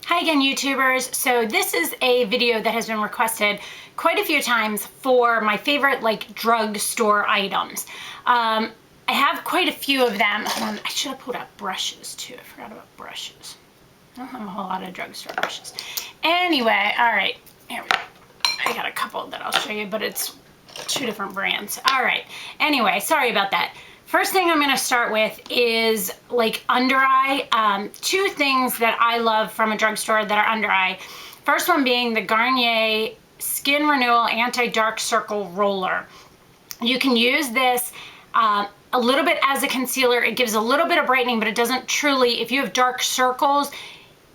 Hi again, YouTubers. So this is a video that has been requested quite a few times for my favorite drugstore items. I have quite a few of them. Hold on, I should have pulled out brushes too. I forgot about brushes. I don't have a whole lot of drugstore brushes. Anyway, all right, here we go. I got a couple that I'll show you, but it's two different brands. All right, anyway, sorry about that. First thing I'm gonna start with is under eye. Two things that I love from a drugstore that are under eye. First one being the Garnier Skin Renewal Anti-Dark Circle Roller. You can use this a little bit as a concealer. It gives a little bit of brightening, but it doesn't truly, if you have dark circles,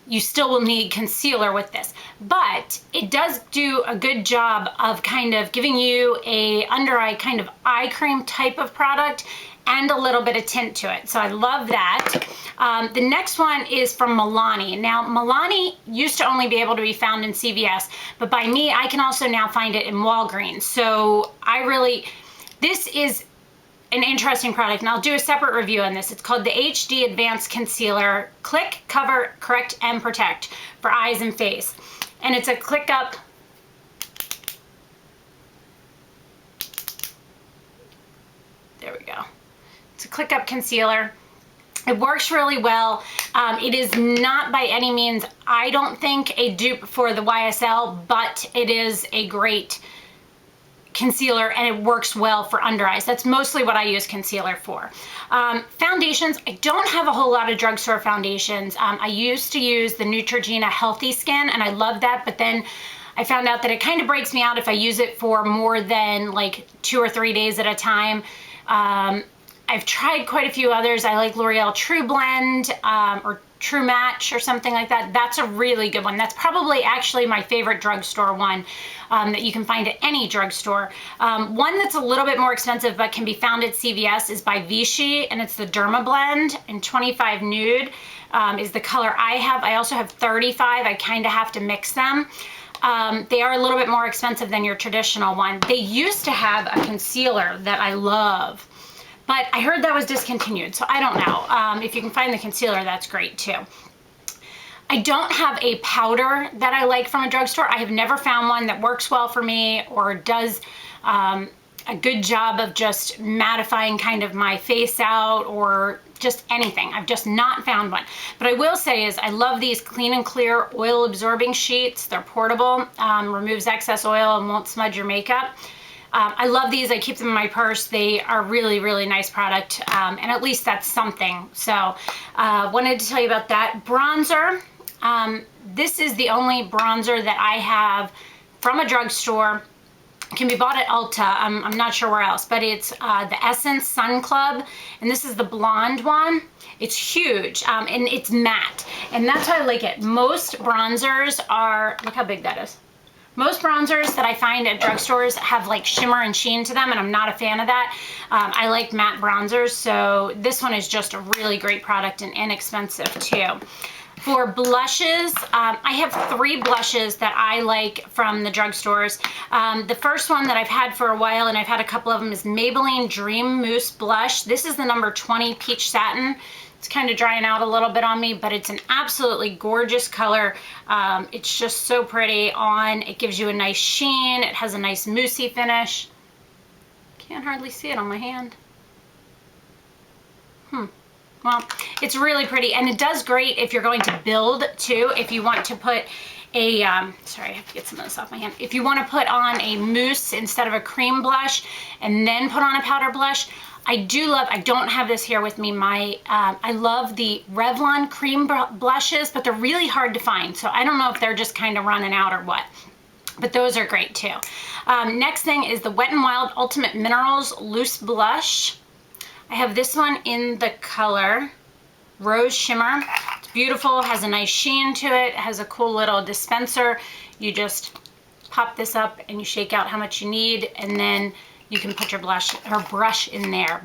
you still will need concealer with this. But it does do a good job of kind of giving you a under eye kind of eye cream type of product and a little bit of tint to it. So I love that. The next one is from Milani. Now, Milani used to only be able to be found in CVS, but by me, I can also now find it in Walgreens. So this is an interesting product, and I'll do a separate review on this. It's called the HD Advanced Concealer Click, Cover, Correct, and Protect for eyes and face. And it's a click up. There we go. It's a click up concealer. It works really well. It is not by any means, I don't think, a dupe for the YSL, but it is a great concealer and it works well for under eyes. That's mostly what I use concealer for. Foundations, I don't have a whole lot of drugstore foundations. I used to use the Neutrogena Healthy Skin and I love that, but then I found out that it kind of breaks me out if I use it for more than 2 or 3 days at a time. I've tried quite a few others. I like L'Oreal True Blend or True Match or something like that. That's a really good one. That's probably actually my favorite drugstore one that you can find at any drugstore. One that's a little bit more expensive but can be found at CVS is by Vichy, and it's the Derma Blend, and 25 Nude is the color I have. I also have 35. I kind of have to mix them. They are a little bit more expensive than your traditional one. They used to have a concealer that I love, but I heard that was discontinued, so I don't know. If you can find the concealer, that's great too. I don't have a powder that I like from a drugstore. I have never found one that works well for me or does a good job of just mattifying kind of my face out or just anything. I've just not found one. But I will say is I love these Clean and Clear oil absorbing sheets. They're portable, removes excess oil and won't smudge your makeup. I love these. I keep them in my purse. They are really, really nice product, and at least that's something. So wanted to tell you about that. Bronzer. This is the only bronzer that I have from a drugstore. It can be bought at Ulta. I'm not sure where else, but it's the Essence Sun Club, and this is the blonde one. It's huge, and it's matte, and that's why I like it. Most bronzers are, look how big that is. Most bronzers that I find at drugstores have shimmer and sheen to them, and I'm not a fan of that. I like matte bronzers, so this one is just a really great product and inexpensive too. For blushes, I have 3 blushes that I like from the drugstores. The first one that I've had for a while, and I've had a couple of them, is Maybelline Dream Mousse Blush. This is the number 20 Peach Satin. It's kind of drying out a little bit on me, but it's an absolutely gorgeous color. It's just so pretty on. It gives you a nice sheen. It has a nice moussey finish. Can't hardly see it on my hand. Well, it's really pretty, and it does great if you're going to build too. If you want to put a, sorry, I have to get some of this off my hand. If you want to put on a mousse instead of a cream blush and then put on a powder blush, I don't have this here with me. I love the Revlon cream blushes, but they're really hard to find. So I don't know if they're just kind of running out or what, but those are great too. Next thing is the Wet n Wild Ultimate Minerals Loose Blush. I have this one in the color Rose Shimmer. It's beautiful, has a nice sheen to it, has a cool little dispenser. You just pop this up and you shake out how much you need, and then you can put your blush or brush in there.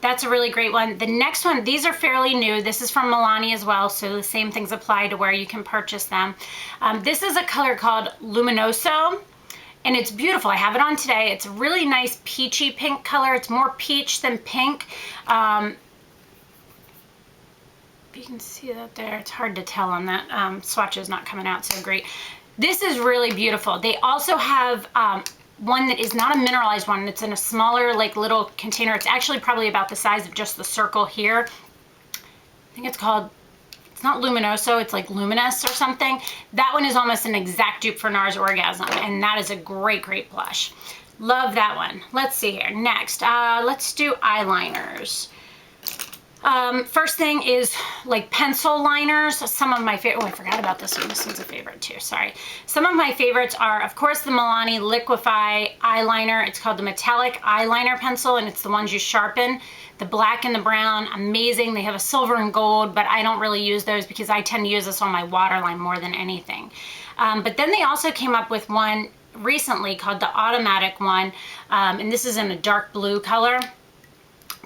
That's a really great one. The next one, these are fairly new. This is from Milani as well, so the same things apply to where you can purchase them. This is a color called Luminoso, and it's beautiful. I have it on today. It's a really nice peachy pink color. It's more peach than pink. If you can see that there, it's hard to tell on that. Swatch is not coming out so great. This is really beautiful. They also have one that is not a mineralized one. It's in a smaller, like, little container. It's actually probably about the size of just the circle here. I think it's called, it's not Luminoso, it's like Luminous or something. That one is almost an exact dupe for NARS Orgasm, and that is a great, great blush. Love that one. Let's see here. Next, let's do eyeliners. First thing is like pencil liners. Some of my favorite, oh, I forgot about this one. This one's a favorite too, sorry. Some of my favorites are, of course, the Milani Liquidfeye eyeliner. It's called the metallic eyeliner pencil, and it's the ones you sharpen. The black and the brown, amazing. They have a silver and gold, but I don't really use those because I tend to use this on my waterline more than anything. But then they also came up with one recently called the automatic one, and this is in a dark blue color.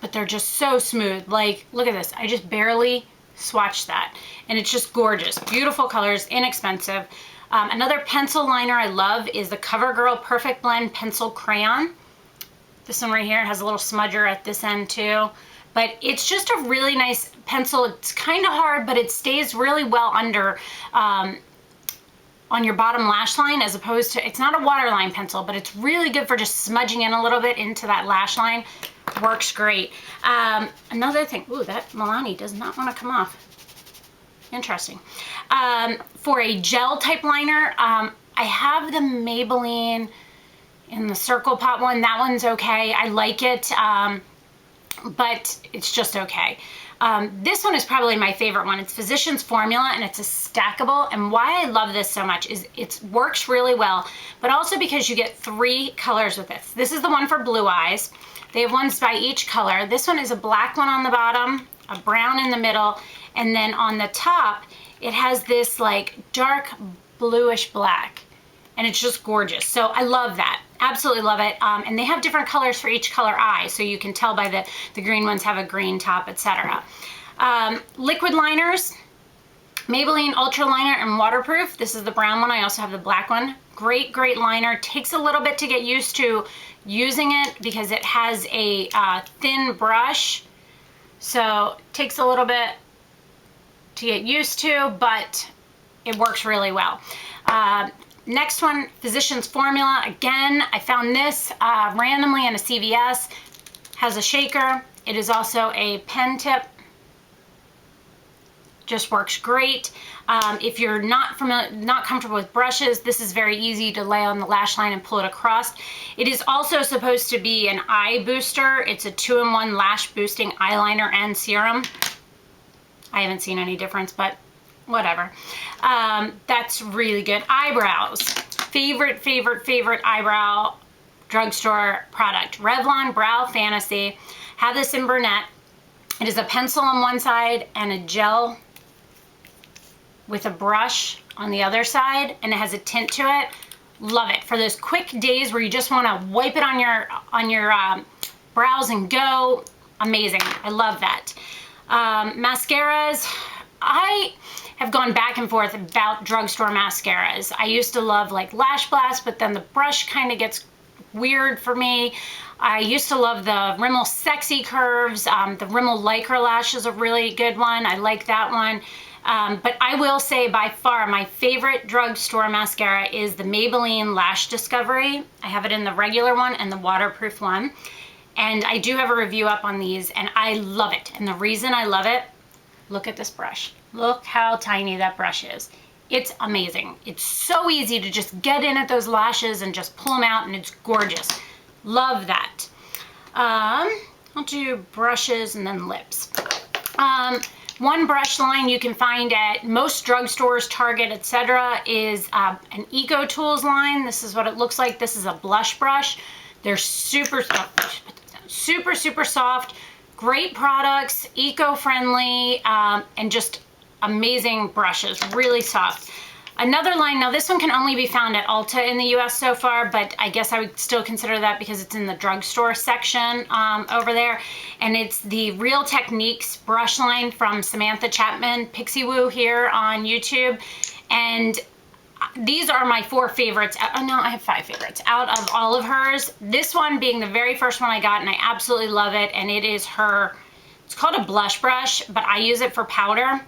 But they're just so smooth. Like, look at this. I just barely swatched that. And it's just gorgeous. Beautiful colors, inexpensive. Another pencil liner I love is the CoverGirl Perfect Blend Pencil Crayon. This one right here has a little smudger at this end too. But it's just a really nice pencil. It's kind of hard, but it stays really well under on your bottom lash line, as opposed to, it's not a waterline pencil, but it's really good for just smudging in a little bit into that lash line. Works great. Another thing, ooh, that Milani does not want to come off. Interesting. For a gel type liner, I have the Maybelline in the Circle Pot one. That one's okay. I like it, but it's just okay. This one is probably my favorite one. It's Physicians Formula, and it's a stackable. And why I love this so much is it works really well, but also because you get 3 colors with this. This is the one for blue eyes. They have ones by each color. This one is a black one on the bottom, a brown in the middle, and then on the top, it has this like dark bluish black, and it's just gorgeous. So I love that. Absolutely love it. And they have different colors for each color eye, so you can tell by the green ones have a green top, etc. Liquid liners, Maybelline Ultra Liner and Waterproof. This is the brown one. I also have the black one. Great, great liner. Takes a little bit to get used to using it because it has a thin brush. So it takes a little bit to get used to, but it works really well. Next one, Physicians Formula. Again, I found this randomly in a CVS. Has a shaker. It is also a pen tip. Just works great. If you're not comfortable with brushes, this is very easy to lay on the lash line and pull it across. It is also supposed to be an eye booster. It's a 2-in-1 lash boosting eyeliner and serum. I haven't seen any difference, but whatever. That's really good. Eyebrows. Favorite eyebrow drugstore product. Revlon Brow Fantasy. Have this in brunette. It is a pencil on one side and a gel with a brush on the other side, and it has a tint to it. Love it. For those quick days where you just want to wipe it on your brows and go. Amazing. I love that. Mascaras. I have gone back and forth about drugstore mascaras. I used to love like Lash Blast, but then the brush kind of gets weird for me. I used to love the Rimmel Sexy Curves. The Rimmel Lycra Lash is a really good one. I like that one. But I will say by far my favorite drugstore mascara is the Maybelline Lash Discovery. I have it in the regular one and the waterproof one. And I do have a review up on these, and I love it. And the reason I love it, look at this brush. Look how tiny that brush is. It's amazing. It's so easy to just get in at those lashes and just pull them out, and it's gorgeous. Love that. I'll do brushes and then lips. One brush line you can find at most drugstores, Target, etc. is an Eco Tools line. This is what it looks like. This is a blush brush. They're super soft, great products, eco-friendly, and just amazing brushes, really soft. Another line, now this one can only be found at Ulta in the US so far, but I guess I would still consider that because it's in the drugstore section over there. And it's the Real Techniques brush line from Samantha Chapman, Pixie Woo here on YouTube. And these are my 4 favorites. Oh no, I have 5 favorites out of all of hers. This one being the very first one I got, and I absolutely love it. And it is her It's called a blush brush, but I use it for powder.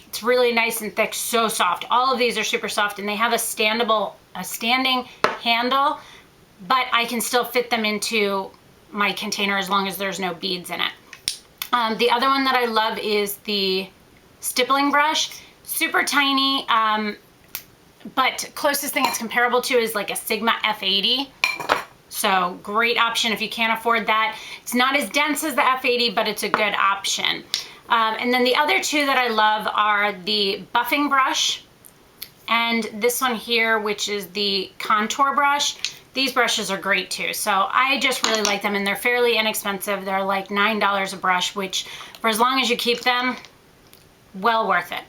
It's really nice and thick, so soft. All of these are super soft, and they have a standing handle, but I can still fit them into my container as long as there's no beads in it. The other one that I love is the stippling brush. Super tiny, but closest thing it's comparable to is like a Sigma F80. So great option if you can't afford that. It's not as dense as the F80, but it's a good option. And then the other two that I love are the buffing brush and this one here, which is the contour brush. These brushes are great too. So I just really like them, and they're fairly inexpensive. They're like $9 a brush, which for as long as you keep them, well worth it.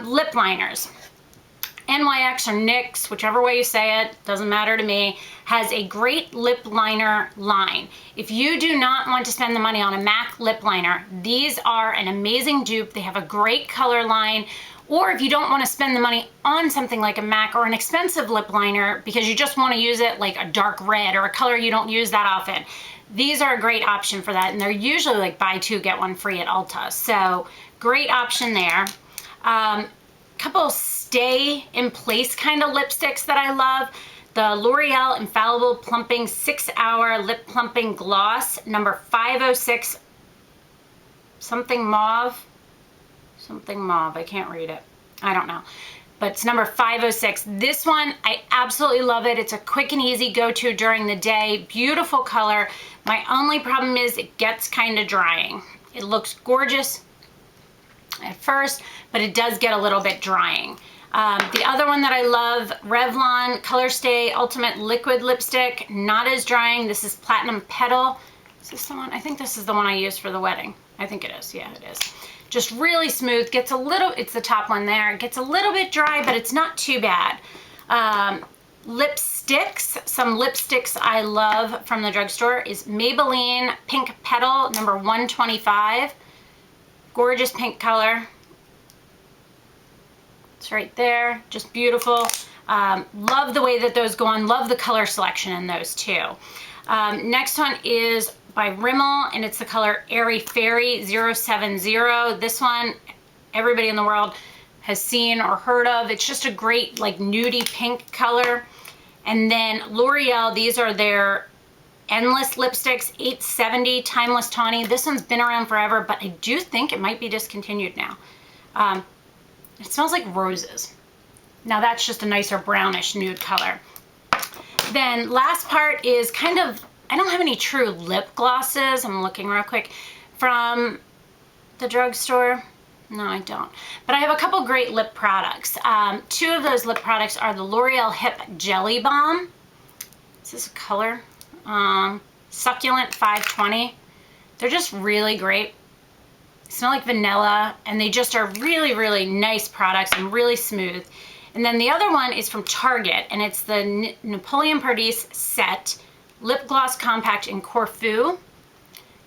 Lip liners. NYX or NYX, whichever way you say it, doesn't matter to me, has a great lip liner line. If you do not want to spend the money on a MAC lip liner, these are an amazing dupe. They have a great color line. Or if you don't want to spend the money on something like a MAC or an expensive lip liner because you just want to use it like a dark red or a color you don't use that often, these are a great option for that. And they're usually like buy two, get one free at Ulta. So great option there. Couple stay in place kind of lipsticks that I love. The L'Oreal Infallible Plumping 6-Hour Lip Plumping Gloss, number 506, something mauve, I can't read it, I don't know, but it's number 506. This one, I absolutely love it. It's a quick and easy go-to during the day, beautiful color. My only problem is it gets kind of drying. It looks gorgeous at first, but it does get a little bit drying. The other one that I love, Revlon Color Stay Ultimate Liquid Lipstick, not as drying. This is Platinum Petal. Is this the one? I think this is the one I used for the wedding. I think it is. Yeah, it is. Just really smooth. Gets a little, it's the top one there. It gets a little bit dry, but it's not too bad. Lipsticks. Some lipsticks I love from the drugstore is Maybelline Pink Petal, number 125. Gorgeous pink color. It's right there, just beautiful. Love the way that those go on. Love the color selection in those too. Next one is by Rimmel, and it's the color Airy Fairy 070. This one, everybody in the world has seen or heard of. It's just a great like nudie pink color. And then L'Oreal, these are their Endless Lipsticks 870 Timeless Tawny. This one's been around forever, but I do think it might be discontinued now. It smells like roses. Now that's just a nicer brownish nude color. Then last part is kind of, I don't have any true lip glosses. I'm looking real quick from the drugstore. No, I don't. But I have a couple great lip products. Two of those lip products are the L'Oreal Hip Jelly Balm. Is this a color? Succulent 520. They're just really great. They smell like vanilla, and they just are really, really nice products and really smooth. And then the other one is from Target, and it's the Napoleon Paradis Set Lip Gloss Compact in Corfu.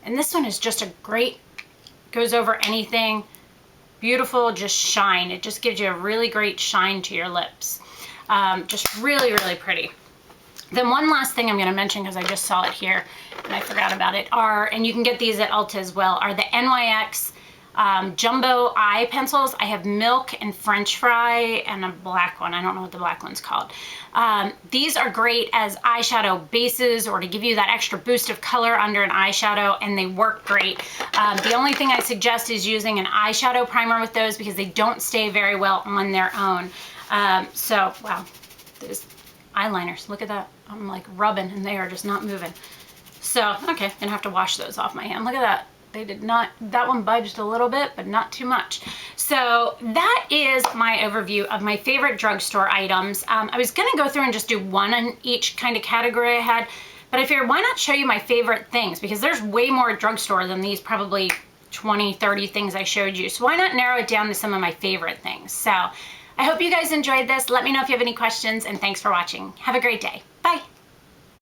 And this one is just a great, goes over anything. Beautiful, just shine. It just gives you a really great shine to your lips. Just really, really pretty. Then one last thing I'm going to mention, because I just saw it here and I forgot about it, are, and you can get these at Ulta as well, are the NYX Jumbo Eye Pencils. I have Milk and French Fry and a black one. I don't know what the black one's called. These are great as eyeshadow bases or to give you that extra boost of color under an eyeshadow, and they work great. The only thing I suggest is using an eyeshadow primer with those because they don't stay very well on their own. So, wow, those eyeliners, look at that. I'm like rubbing and they are just not moving. So, okay, gonna have to wash those off my hand. Look at that. They did not, that one budged a little bit, but not too much. So that is my overview of my favorite drugstore items. I was gonna go through and just do one in each kind of category I had, but I figured why not show you my favorite things, because there's way more drugstore than these probably 20, 30 things I showed you. So why not narrow it down to some of my favorite things? So I hope you guys enjoyed this. Let me know if you have any questions, and thanks for watching. Have a great day. Bye.